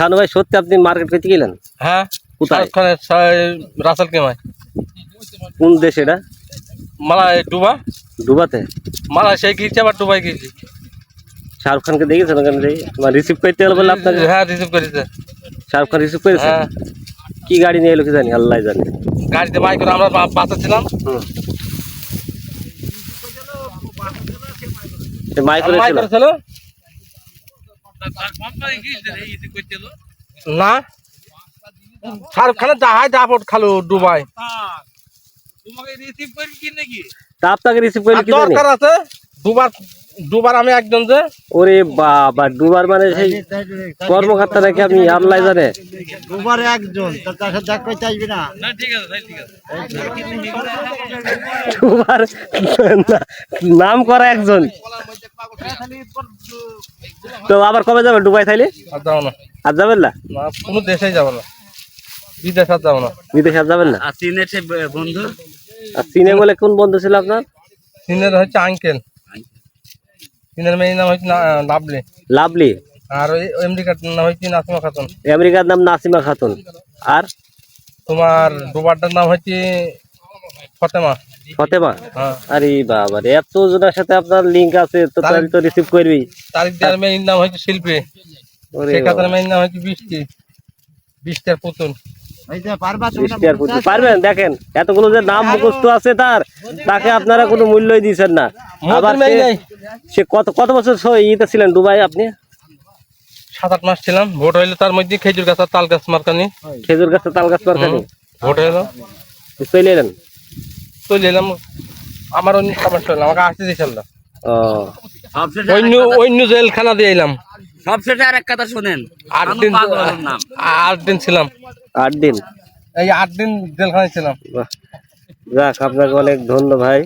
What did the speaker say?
শাহানু ভাই সত্যি আপনি মার্কেট করতে গেলেন? হ্যাঁ, কোথায়? রাসেল কেমায়। কোন দেশ এটা? মালয় ডুবা। দুবাতে? মালয়েশিয়ায় গিয়েছি, আবার দুবাই গিয়েছি। শাহরুখ খানকে দেখেছেন ওখানে? তোমার রিসিভ করতে হলো বলে আপনাকে? হ্যাঁ, রিসিভ করেছে। শাহরুখ খান রিসিভ করেছে? হ্যাঁ। কি গাড়ি নিয়ে এলো কি জানি, আল্লাহ জানে। গাড়িতে বাইক করে আমরা বাঁচাচ্ছিলাম। মাই করেছিল না, শাহরুখ খানের জাহাজ দাপট খালো দুবাই। তা আপনাকে রিসিভ করলে কি জানি? দরকার আছে দুবার আমি একজন যে। ওরে বাবা, দুবার মানে সেই কর্মকর্তা নাকি? আমি আল্লাহ জানে। দুবার একজন তার সাথে দেখা করতে আসবি না। দুবার নাম করা একজন। তো আবার কবে যাবে দুবাই তাইলে? আর যাবো না। আর যাবেন না? কোনো দেশেই যাবো না, বিদেশ আর যাবো না। বিদেশে আর যাবেন না? আর চীনের সে বন্ধু, আর চীনে বলে কোন বন্ধু ছিল আপনার? চীনের হচ্ছে আঙ্কেল। চীনের মেয়ের নাম হচ্ছে লাভলি। লাভলি? আর ওই আমেরিকার নাম হচ্ছে নাসিমা খাতুন। আমেরিকার নাম নাসিমা খাতুন। আর তোমার দুবারটার নাম হচ্ছে ফতেমা। ফতেমা? হ্যাঁ। আরে বাবা, এত জনের সাথে আপনার লিংক আছে, তো তাহলে তো রিসিভ করবি। তারিখ দেওয়ার মেয়ের নাম হচ্ছে শিল্পী। ওরে শেখ বাবা। হাসিনার মেয়ের নাম হচ্ছে বৃষ্টির পুতুল। পারবেন? দেখেন এতগুলো যে নাম মুখস্থ আছে তার, তাকে আপনারা কোনো মূল্যই দিচ্ছেন না। আবার সে কত কত বছর ইতে ছিলেন দুবাই আপনি? 7-8 মাস ছিলাম। ভোট হইলো তার মধ্যে খেজুর গাছ আর তাল গাছ মার্কানি। খেজুর গাছ তাল গাছ মার্কানি ভোট হইলো, চলে এলেন? চলে এলাম। আমার অন্য সমস্যা হলো, আমাকে আসতে দিয়েছিল না। ও, অন্য জেলখানা দিয়ে এলাম। সবশেষে আর এক কথা শুনেন, 8 দিন ছিলাম। 8 দিন? এই 8 দিন জেলখানায় ছিলাম। বাহ, যাক আপনাকে অনেক ধন্যবাদ ভাই।